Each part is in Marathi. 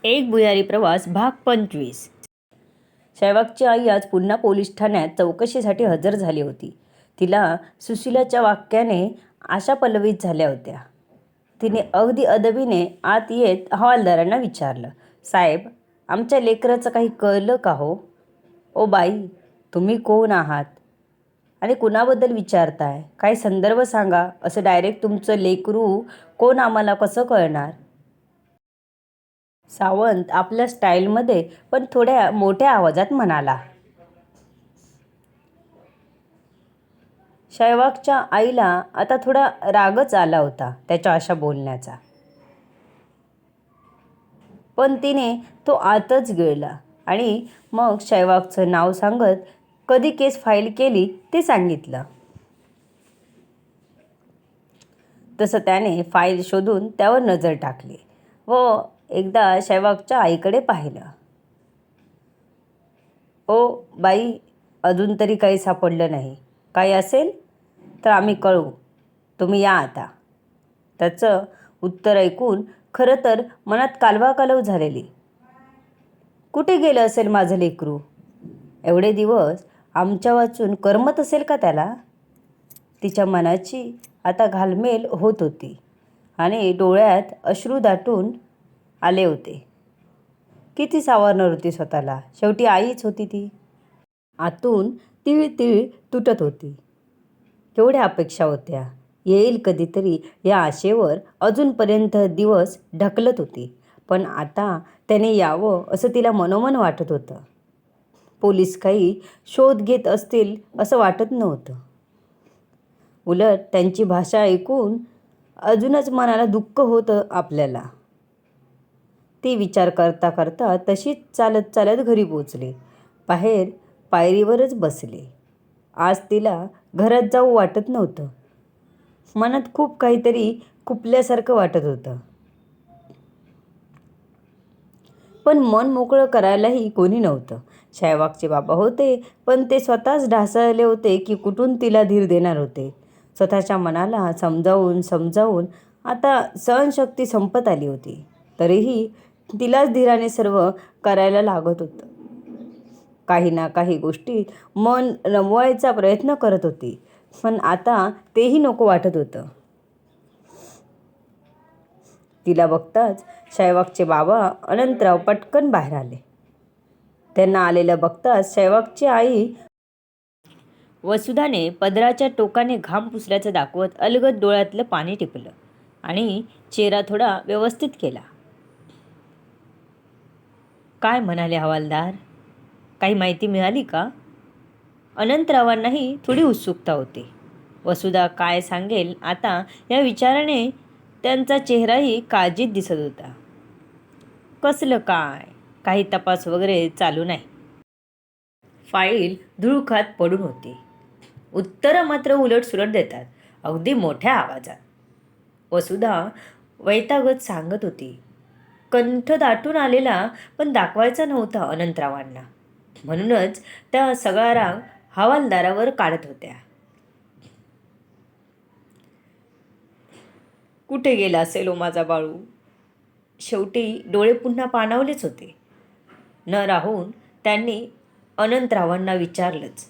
एक भुयारी प्रवास भाग 25. सहवागची आई आज पुन्हा पोलीस ठाण्यात चौकशीसाठी हजर झाली होती. तिला सुशीलाच्या वाक्याने आशा पल्लवित झाल्या होत्या. तिने अगदी अदबीने आत येत हवालदारांना विचारलं, साहेब, आमच्या लेकराचं काही कळलं का हो? ओ बाई, तुम्ही कोण आहात आणि कुणाबद्दल विचारताय? काही संदर्भ सांगा. असं डायरेक्ट तुमचं लेकरू कोण आम्हाला कसं कळणार? सावंत आपल्या स्टाईलमध्ये पण थोड्या मोठ्या आवाजात म्हणाला. सहवागच्या आईला आता थोडा रागच आला होता त्याच्या अशा बोलण्याचा. पण तिने तो आतच गिळला आणि मग सहवागचं नाव सांगत कधी केस फाईल केली ते सांगितलं. तसं त्याने फाईल शोधून त्यावर नजर टाकली व एकदा सहवागच्या आईकडे पाहिलं. ओ बाई, अजून तरी काही सापडलं नाही. काही असेल तर आम्ही कळवू. तुम्ही या आता. त्याचं उत्तर ऐकून खरं तर मनात कालवाकालव झालेली. कुठे गेलं असेल माझं लेकरू? एवढे दिवस आमच्या वाचून करमत असेल का त्याला? तिच्या मनाची आता घालमेल होत होती आणि डोळ्यात अश्रू दाटून आले होते. किती सावरणार होती स्वतःला? शेवटी आईच होती ती. आतून तीळ तीळ तुटत होती. केवढ्या अपेक्षा होत्या. येईल कधीतरी या आशेवर अजूनपर्यंत दिवस ढकलत होती. पण आता त्याने यावं असं तिला मनोमन वाटत होतं. पोलीस काही शोध घेत असतील असं वाटत नव्हतं. उलट त्यांची भाषा ऐकून अजूनच मनाला दुःख होतं आपल्याला. ती विचार करता करता तशीच चालत चालत घरी पोचली. बाहेर पायरीवरच बसली. आज तिला घरात जाऊ वाटत नव्हतं. मनात खूप काहीतरी खुपल्यासारखं वाटत होतं. पण मन मोकळं करायलाही कोणी नव्हतं. सहवागचे बाबा होते, पण ते स्वतःच ढासळले होते की कुठून तिला धीर देणार होते. स्वतःच्या मनाला समजावून समजावून आता सहनशक्ती संपत आली होती. तरीही तिलाच धीराने सर्व करायला लागत होतं. काही ना काही गोष्टीत मन रमवायचा प्रयत्न करत होती, पण आता तेही नको वाटत होतं. तिला बघताच सहवागचे बाबा अनंतराव पटकन बाहेर आले. त्यांना आलेलं बघताच सहवागची आई वसुधाने पदराच्या टोकाने घाम पुसल्याचं दाखवत अलगद डोळ्यातलं पाणी टिपलं आणि चेहरा थोडा व्यवस्थित केला. काय म्हणाले हवालदार? काही माहिती मिळाली का? अनंतरावांनाही थोडी उत्सुकता होती. वसुधा काय सांगेल आता या विचाराने त्यांचा चेहराही काळजीत दिसत होता. कसलं काय? काही तपास वगैरे चालू नाही. फाईल धूळ खात पडून होती. उत्तरं मात्र उलटसुलट देतात, अगदी मोठ्या आवाजात. वसुधा वैतागत सांगत होती. कंठ दाटून आलेला पण दाखवायचा नव्हता अनंतरावांना. म्हणूनच त्या सगळा राग हवालदारावर काढत होत्या. कुठे गेला असेल ओ माझा बाळू? शेवटी डोळे पुन्हा पाणावलेच होते. न राहून त्यांनी अनंतरावांना विचारलंच.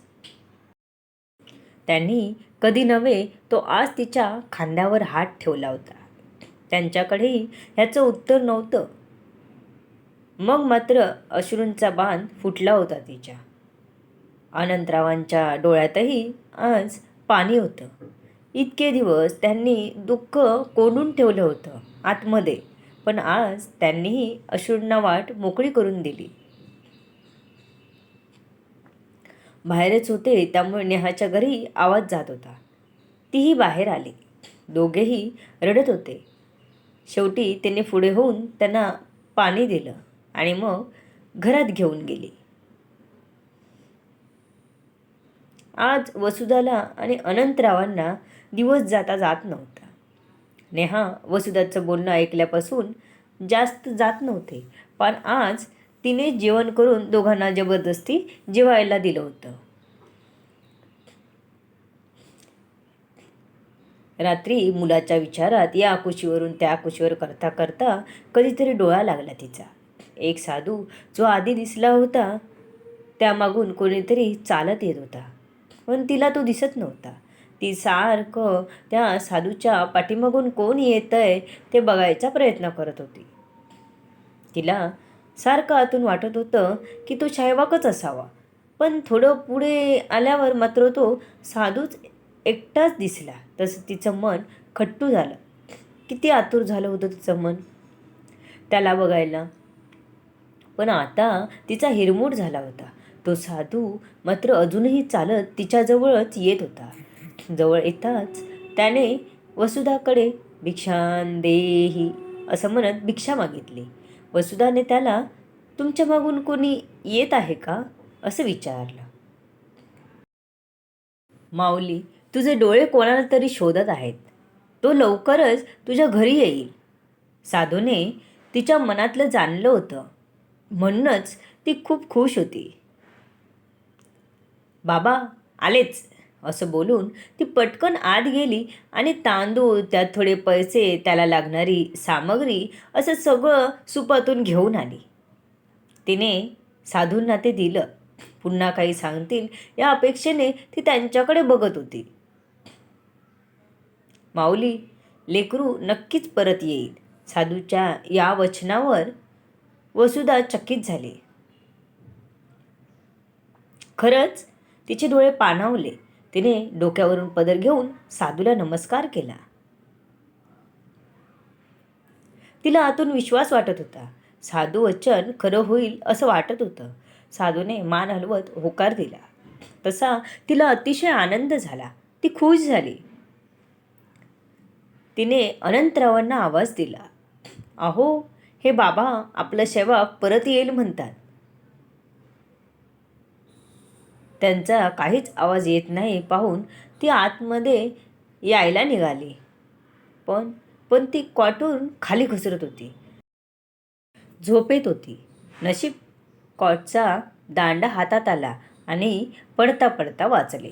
त्यांनी कधी नव्हे तो आज तिच्या खांद्यावर हात ठेवला होता. त्यांच्याकडेही ह्याचं उत्तर नव्हतं. मग मात्र अश्रूंचा बांध फुटला होता तिच्या. अनंतरावांच्या डोळ्यातही आज पाणी होतं. इतके दिवस त्यांनी दुःख कोंडून ठेवलं होतं आतमध्ये, पण आज त्यांनीही अश्रूंना वाट मोकळी करून दिली. बाहेरच होते त्यामुळे नेहाच्या घरी आवाज जात होता. तीही बाहेर आली. दोघेही रडत होते. शेवटी तिने पुढे होऊन त्यांना पाणी दिलं आणि मग घरात घेऊन गेली. आज वसुधाला आणि अनंतरावांना दिवस जाता जात नव्हता. नेहा वसुधाचं बोलणं ऐकल्यापासून जास्त जात नव्हते, पण आज तिने जेवण करून दोघांना जबरदस्ती जेवायला दिलं होतं. रात्री मुलाच्या विचारात या कुशीवरून त्या कुशीवर करता करता कधीतरी डोळा लागला तिचा. एक साधू जो आधी दिसला होता त्यामागून कोणीतरी चालत येत होता, पण तिला तो दिसत नव्हता. ती सारखं त्या साधूच्या पाठीमागून कोण येतंय ते बघायचा प्रयत्न करत होती. तिला सारखं आतून वाटत होतं की तो शायवाकच असावा, पण थोडं पुढे आल्यावर मात्र तो साधूच एकटाच दिसला. तसं तिचं मन खट्टू झालं. किती आतुर झालं होतं तिचं मन त्याला बघायला. पण आता तिचा हिरमोड झाला होता. तो साधू मात्र अजूनही चालत तिच्याजवळच येत होता. जवळ येताच त्याने वसुधाकडे भिक्षां देही असं म्हणत भिक्षा मागितली. वसुधाने त्याला तुमच्या मागून कोणी येत आहे का असं विचारलं. माऊली, तुझे डोळे कोणाला तरी शोधत आहेत. तो लवकरच तुझ्या घरी येईल. साधूने तिच्या मनातलं जाणलं होतं, म्हणूनच ती खूप खुश होती. बाबा आलेच असं बोलून ती पटकन आत गेली आणि तांदूळ, त्यात थोडे पैसे, त्याला लागणारी सामग्री असं सगळं सुपातून घेऊन आली. तिने साधूंना ते दिलं. पुन्हा काही सांगतील या अपेक्षेने ती त्यांच्याकडे बघत होती. माऊली, लेकरू नक्कीच परत येईल. साधूच्या या वचनावर वसुधा चकित झाली. खरंच तिचे डोळे पाणावले. तिने डोक्यावरून पदर घेऊन साधूला नमस्कार केला. तिला आतून विश्वास वाटत होता. साधू वचन खरं होईल असं वाटत होतं. साधूने मान हलवत होकार दिला. तसा तिला अतिशय आनंद झाला. ती खुश झाली. तिने अनंतरावांना आवाज दिला. अहो, हे बाबा आपला सेवक परत येईल म्हणतात. त्यांचा काहीच आवाज येत नाही पाहून ती आतमध्ये यायला निघाली. पण ती कॉटून खाली घसरत होती. झोपेत होती. नशीब कॉटचा दांडा हातात आला आणि पडता पडता वाचले.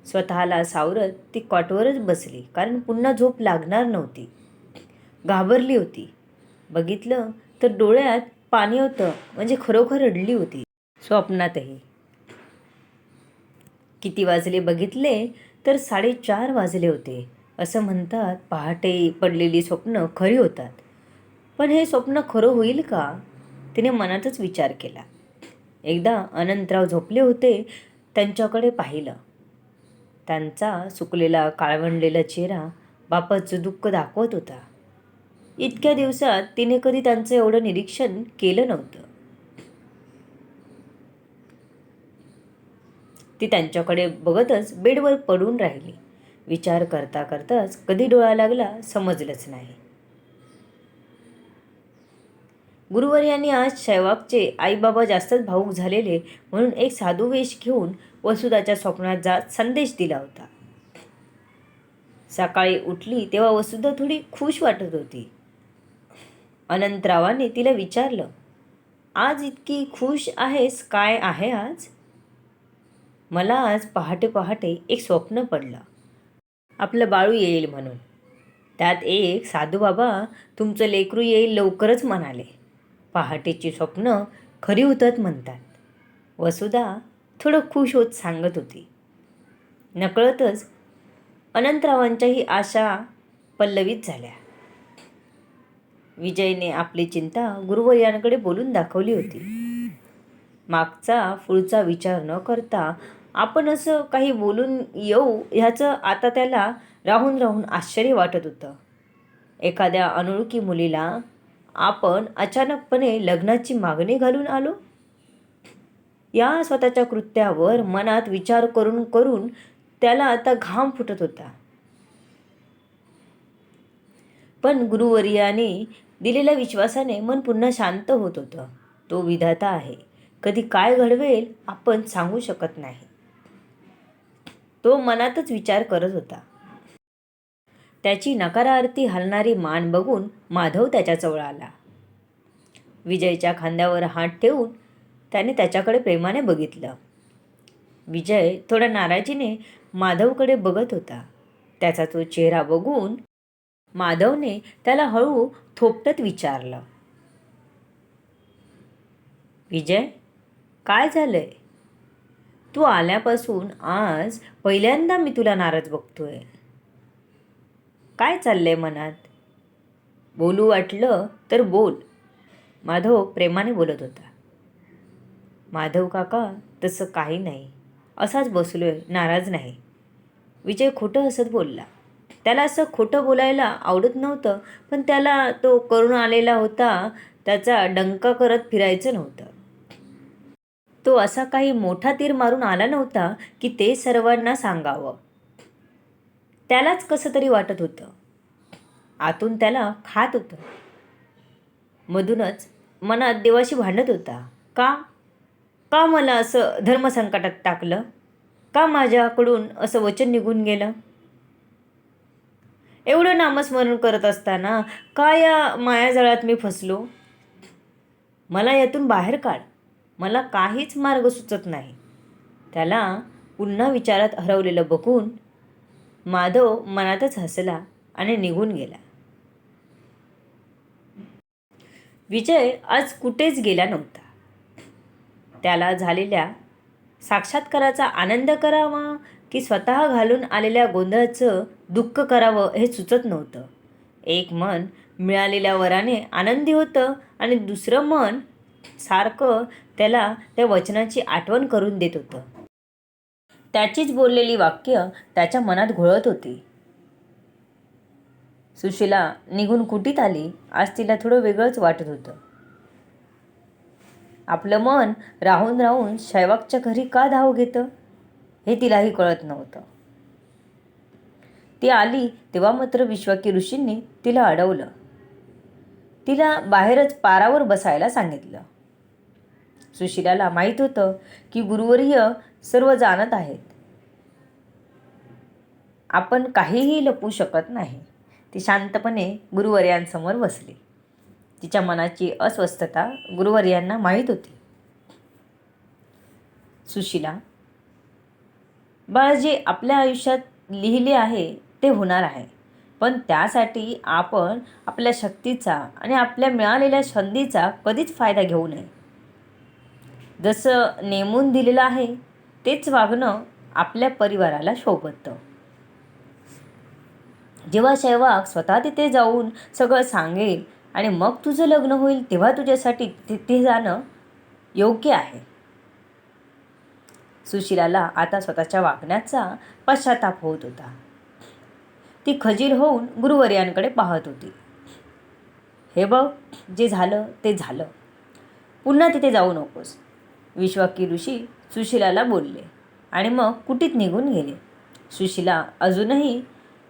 स्वतःला सावरत ती कॉटवरच बसली, कारण पुन्हा झोप लागणार नव्हती. घाबरली होती. बघितलं तर डोळ्यात पाणी होतं, म्हणजे खरोखर रडली होती. स्वप्नातही. किती वाजले बघितले तर 4:30 वाजले होते. असं म्हणतात पहाटे पडलेली स्वप्न खरी होतात. पण हे स्वप्न खरं होईल का? तिने मनातच विचार केला. एकदा अनंतराव झोपले होते. त्यांच्याकडे पाहिलं. त्यांचा सुकलेला काळवंडलेला चेहरा बापाचं दुःख दाखवत होता. इतक्या दिवसात तिने कधी त्यांचं एवढं निरीक्षण केलं नव्हतं. ती त्यांच्याकडे बघतच बेडवर पडून राहिली. विचार करता करताच कधी डोळा लागला समजलंच नाही. गुरुवर्यांनी आज शैवाकचे आईबाबा जास्तच भावूक झालेले म्हणून एक साधू वेश घेऊन वसुधाच्या स्वप्नात जात संदेश दिला होता. सकाळी उठली तेव्हा वसुधा थोडी खुश वाटत होती. अनंतरावाने तिला विचारलं, आज इतकी खुश आहेस, काय आहे आज? मला आज पहाटे पहाटे एक स्वप्न पडलं. आपलं बाळू येईल म्हणून. त्यात एक साधू बाबा तुमचं लेकरू येईल लवकरच म्हणाले. पहाटेची स्वप्न खरी होतात म्हणतात. वसुधा थोडं खुश होत सांगत होती. नकळतच अनंतरावांच्याही आशा पल्लवित झाल्या. विजयने आपली चिंता गुरुवर्यांकडे बोलून दाखवली होती. मागचा पुढचा विचार न करता आपण असं काही बोलून येऊ ह्याचं आता त्याला राहून राहून आश्चर्य वाटत होतं. एखाद्या अनोळखी मुलीला आपण अचानकपणे लग्नाची मागणी घालून आलो. या स्वतःच्या कृत्यावर मनात विचार करून करून त्याला आता घाम फुटत होता. पण गुरुवर्याने दिलेल्या विश्वासाने मन पुन्हा शांत होत होतं. तो विधाता आहे. कधी काय घडवेल आपण सांगू शकत नाही. तो मनातच विचार करत होता. त्याची नकारार्थी हलणारी मान बघून माधव त्याच्याजवळ आला. विजयच्या खांद्यावर हात ठेवून त्याने त्याच्याकडे प्रेमाने बघितलं. विजय थोड्या नाराजीने माधवकडे बघत होता. त्याचा तो चेहरा बघून माधवने त्याला हळू थोपटत विचारलं, विजय, काय झालंय? तू आल्यापासून आज पहिल्यांदा मी तुला नाराज बघतोय. काय चाललंय मनात? बोलू वाटलं तर बोल. माधव प्रेमाने बोलत होता. माधव काका, तसं काही नाही. असाच बसलोय, नाराज नाही. विजय खोटं हसत बोलला. त्याला असं खोटं बोलायला आवडत नव्हतं, पण त्याला तो करून आलेला होता त्याचा डंका करत फिरायचं नव्हतं. तो असा काही मोठा तीर मारून आला नव्हता की ते सर्वांना सांगावं. त्यालाच कसं तरी वाटत होतं. आतून त्याला खात होतं. मधूनच मनात देवाशी भांडत होता. का का मला असं धर्मसंकटात टाकलं? का माझ्याकडून असं वचन निघून गेलं? एवढं नामस्मरण करत असताना का या मायाजाळात मी फसलो? मला यातून बाहेर काढ. मला काहीच मार्ग सुचत नाही. त्याला पुन्हा विचारात हरवलेलं बघून माधव मनातच हसला आणि निघून गेला. विजय आज कुठेच गेला नव्हता. त्याला झालेल्या साक्षात्काराचा आनंद करावा की स्वतः घालून आलेल्या गोंधळाचं दुःख करावं हे सुचत नव्हतं. एक मन मिळालेल्या वराने आनंदी होतं आणि दुसरं मन सारखं त्याला त्या वचनाची आठवण करून देत होतं. त्याचीच बोललेली वाक्य त्याच्या मनात घोळत होती. सुशीला निघून कुटीत आली. आज तिला थोडं वेगळंच वाटत होतं. आपलं मन राहून राहून शैवाकच्या घरी का धाव घेतं हे तिलाही कळत नव्हतं. ती आली तेव्हा मात्र विश्वाकी ऋषींनी तिला अडवलं. तिला बाहेरच पारावर बसायला सांगितलं. सुशीलाला माहीत होतं की गुरुवर्य सर्व जाणत आहेत. आपण काहीही लपवू शकत नाही. ती शांतपणे गुरुवर्यांसमोर बसली. तिच्या मनाची अस्वस्थता गुरुवर्यांना माहीत होती. सुशीला, बाळा, जे आपल्या आयुष्यात लिहिले आहे ते होणार आहे, पण त्यासाठी आपण आपल्या शक्तीचा आणि आपल्या मिळालेल्या संधीचा कधीच फायदा घेऊ नये. जसं नेमून दिलेलं आहे तेच वागणं आपल्या परिवाराला शोभतं. जेव्हा शैवाक स्वतः तिथे जाऊन सगळं सांगेल आणि मग तुझं लग्न होईल तेव्हा तुझ्यासाठी तिथे जाणं योग्य आहे. सुशीलाला आता स्वतःच्या वागण्याचा पश्चाताप होत होता. ती खजील होऊन गुरुवर्यांकडे पाहत होती. हे बघ, जे झालं ते झालं. पुन्हा तिथे जाऊ नकोस. विश्वाकी ऋषी सुशीलाला बोलले आणि मग कुटीत निघून गेले. सुशीला अजूनही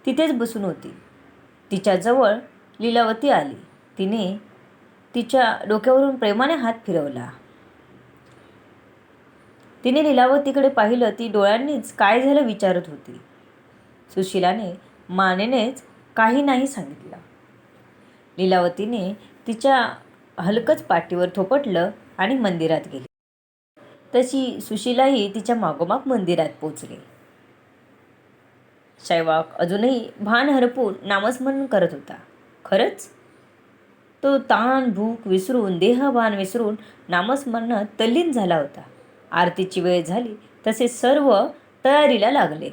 तिथेच बसून होती. तिच्याजवळ लीलावती आली. तिने तिच्या डोक्यावरून प्रेमाने हात फिरवला. तिने लीलावतीकडे पाहिलं. ती डोळ्यांनीच काय झालं विचारत होती. सुशीलाने मानेनेच काही नाही सांगितलं. लीलावतीने तिच्या हलकच पाठीवर थोपटलं आणि मंदिरात गेली. तशी सुशीलाही तिच्या मागोमाग मंदिरात पोचली. शैवाक अजूनही भान हरपून नामस्मरण करत होता. खरंच तो ताण भूक विसरून, देहभान विसरून नामस्मरणात तल्लीन झाला होता. आरतीची वेळ झाली तसे सर्व तयारीला लागले.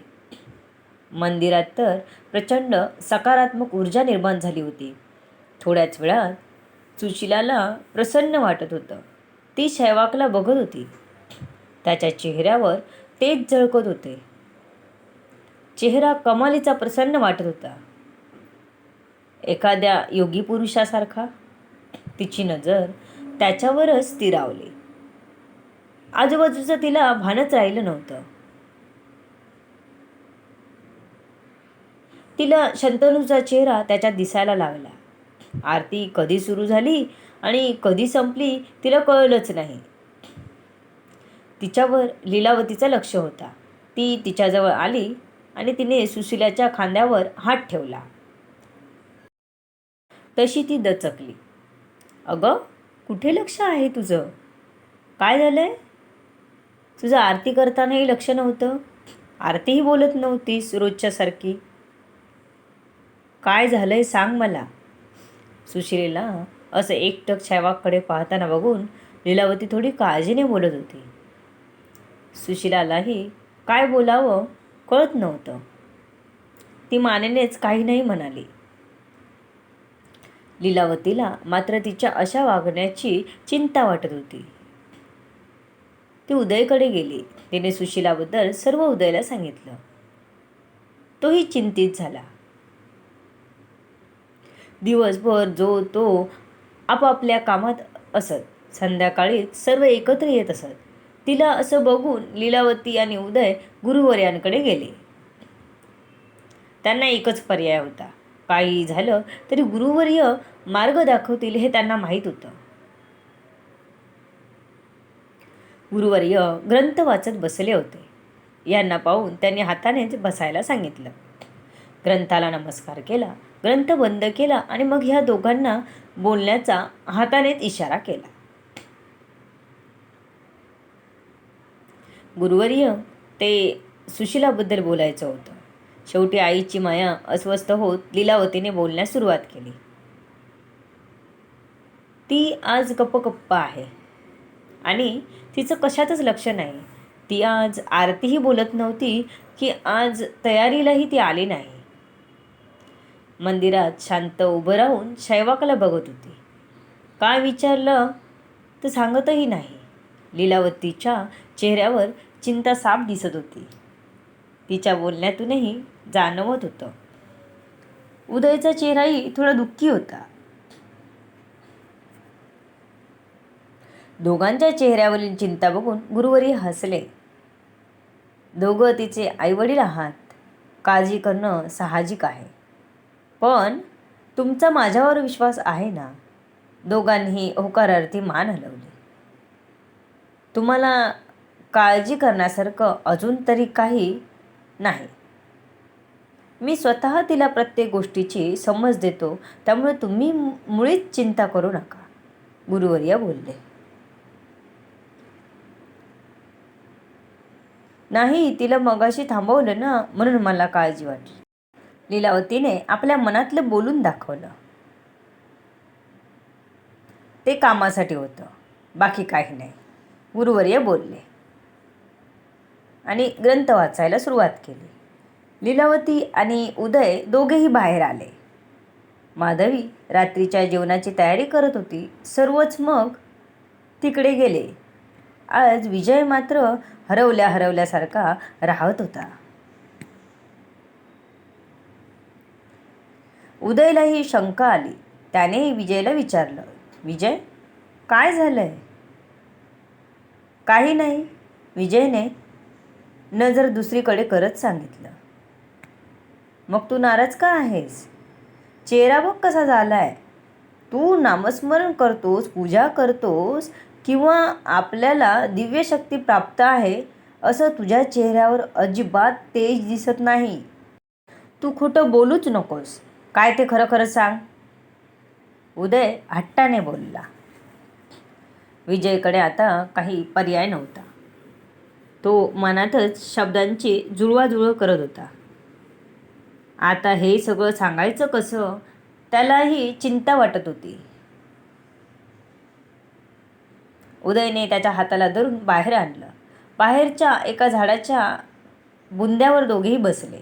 मंदिरात तर प्रचंड सकारात्मक ऊर्जा निर्माण झाली होती. थोड्याच वेळात सुशीलाला प्रसन्न वाटत होतं. ती शैवाकला बघत होती. त्याच्या चेहऱ्यावर तेज झळकत होते. चेहरा कमालीचा प्रसन्न वाटत होता, एखाद्या योगी पुरुषासारखा. तिची नजर त्याच्यावरच स्थिरावली. आजूबाजूचं तिला भानच राहिलं नव्हतं. तिला शंतनूचा चेहरा त्याच्यात दिसायला लागला. आरती कधी सुरू झाली आणि कधी संपली तिला कळलंच नाही. तिच्यावर लीलावतीचं लक्ष होता. ती तिच्याजवळ आली आणि तिने सुशीलाच्या खांद्यावर हात ठेवला. तशी ती दचकली. अगं, कुठे लक्ष आहे तुझं? काय झालंय? तुझं आरती करतानाही लक्ष नव्हतं. आरतीही बोलत नव्हतीस रोजच्यासारखी. काय झालंय सांग मला. सुशीलेला असं एकटक शैवाककडे पाहताना बघून लीलावती थोडी काळजीने बोलत होती. सुशिलालाही काय बोलावं कळत नव्हतं. ती मानेनेच काही नाही म्हणाली. लीलावतीला मात्र तिच्या अशा वागण्याची चिंता वाटत होती. ती उदयकडे गेली. तिने सुशिलाबद्दल सर्व उदयला सांगितलं. तोही चिंतित झाला. दिवसभर जो तो आपापल्या कामात असत. संध्याकाळीच सर्व एकत्र येत असत. तिला असं बघून लीलावती आणि उदय गुरुवर्यांकडे गेले. त्यांना एकच पर्याय होता. काही झालं तरी गुरुवर्य मार्ग दाखवतील हे त्यांना माहीत होतं. गुरुवर्य ग्रंथ वाचत बसले होते. यांना पाहून त्यांनी हातानेच बसायला सांगितलं. ग्रंथाला नमस्कार केला, ग्रंथ बंद केला आणि मग ह्या दोघांना बोलण्याचा हातानेच इशारा केला. गुरुवर्य, ते सुशिलाबद्दल बोलायचं होतं. शेवटी आईची माया अस्वस्थ होत लीलावतीने बोलण्यास सुरुवात केली. ती आज गप्प आहे आणि तिचं कशातच लक्ष नाही. ती आज आरतीही बोलत नव्हती की आज तयारीलाही ती आली नाही. मंदिरात शांत उभं राहून शैवाकाला बघत होती. काय विचारलं तर सांगतही नाही. लीलावतीच्या चेहऱ्यावर चिंता साफ दिसत होती. तिच्या बोलण्यातूनही जाणवत होतं. उदयचा चेहराही थोडा दुःखी होता. दोघांच्या चेहऱ्यावरील चिंता बघून गुरुवर्य हसले. दोघं तिचे आईवडील आहात. काळजी करणं साहजिक आहे. पण तुमचा माझ्यावर विश्वास आहे ना? दोघांनी होकारार्थी मान हलवली. तुम्हाला काळजी करण्यासारखं अजून तरी काही नाही. मी स्वतः तिला प्रत्येक गोष्टीची समज देतो, त्यामुळे तुम्ही मुळीच चिंता करू नका, गुरुवर्य बोलले. नाही, तिला मगाशी थांबवलं ना, म्हणून मला काळजी वाटली. लीलावतीने आपल्या मनातलं बोलून दाखवलं. ते कामासाठी होतं, बाकी काही नाही, गुरुवर्य बोलले आणि ग्रंथ वाचायला सुरुवात केली. लीलावती आणि उदय दोघेही बाहेर आले. माधवी रात्रीच्या जेवणाची तयारी करत होती. सर्वच मग तिकडे गेले. आज विजय मात्र हरवल्यासारखा राहत होता. उदयलाही शंका आली. त्याने विजयला विचारलं, विजय, काय झालंय? काही नाही, विजयने नजर दुसरीकडे करत सांगितलं. मग तू नाराज का आहेस? चेहरा बघ कसा झालाय. तू नामस्मरण करतोस, पूजा करतोस किंवा आपल्याला दिव्य शक्ती प्राप्त आहे असं तुझ्या चेहऱ्यावर अजिबात तेज दिसत नाही. तू खोटं बोलूच नकोस. काय ते खरं खरं सांग, उदय हट्टाने बोलला. विजयकडे आता काही पर्याय नव्हता. तो मनातच शब्दांची जुळवाजुळव करत होता. आता हे सगळं सांगायचं कसं, त्यालाही चिंता वाटत होती. उदयने त्याच्या हाताला धरून बाहेर आणलं. बाहेरच्या एका झाडाच्या बुंद्यावर दोघेही बसले.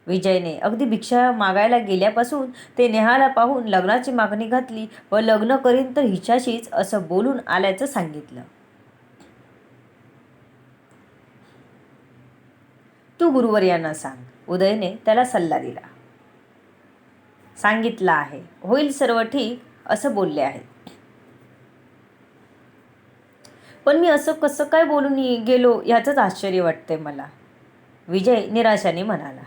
विजयने अगदी भिक्षा मागायला गेल्यापासून ते नेहाला पाहून लग्नाची मागणी घातली व लग्न करीन तर हिच्याशीच असं बोलून आल्याचं सांगितलं. तू गुरुवर्यांना सांग, उदयने त्याला सल्ला दिला. सांगितलं आहे, होईल सर्व ठीक असं बोलले आहेत. पण मी असं कसं काय बोलून गेलो ह्याचंच आश्चर्य वाटतंय मला, विजय निराशाने म्हणाला.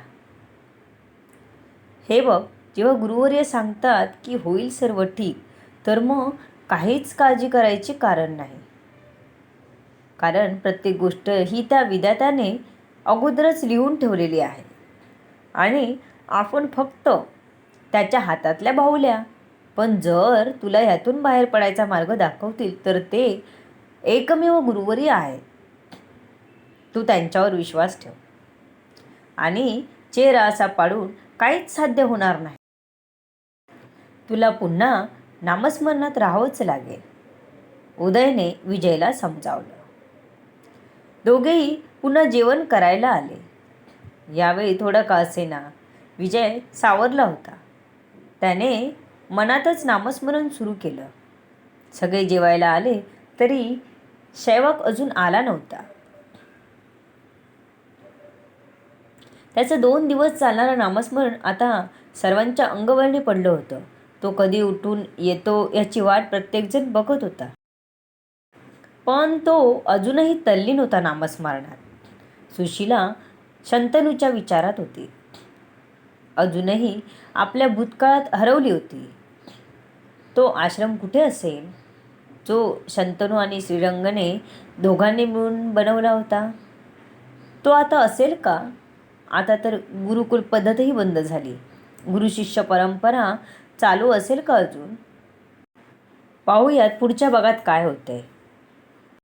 हे बघ, जेव्हा गुरुवर्य सांगतात की होईल सर्व ठीक, तर मग काहीच काळजी करायची कारण नाही. कारण प्रत्येक गोष्ट ही त्या विधात्याने अगोदरच लिहून ठेवलेली आहे आणि आपण फक्त त्याच्या हातातल्या बाहुल्या. पण जर तुला ह्यातून बाहेर पडायचा मार्ग दाखवतील तर ते एकमेव गुरुवर्य आहे. तू त्यांच्यावर विश्वास ठेव आणि चेहरा असा पाडून काहीच साध्य होणार नाही. तुला पुन्हा नामस्मरणात राहावंच लागेल. उदयने विजयला समजावलं. दोघेही पुन्हा जेवण करायला आले. यावेळी थोडं का असेना विजय सावरला होता. त्याने मनातच नामस्मरण सुरू केलं. सगळे जेवायला आले तरी शैवाक अजून आला नव्हता. त्याचं 2 दिवस चालणारं नामस्मरण आता सर्वांच्या अंगवळणी पडलं होतं. तो कधी उठून येतो याची वाट प्रत्येकजण बघत होता. पण तो अजूनही तल्लीन होता नामस्मरणात. सुशीला शंतनूच्या विचारात होती. अजूनही आपल्या भूतकाळात हरवली होती. तो आश्रम कुठे असेल जो शंतनू आणि श्रीरंगने दोघांनी मिळून बनवला होता? तो आता असेल का? आता तर गुरुकुल पद्धतही बंद झाली. गुरुशिष्य परंपरा चालू असेल का अजून? पाहूयात पुढच्या भागात काय होतंय.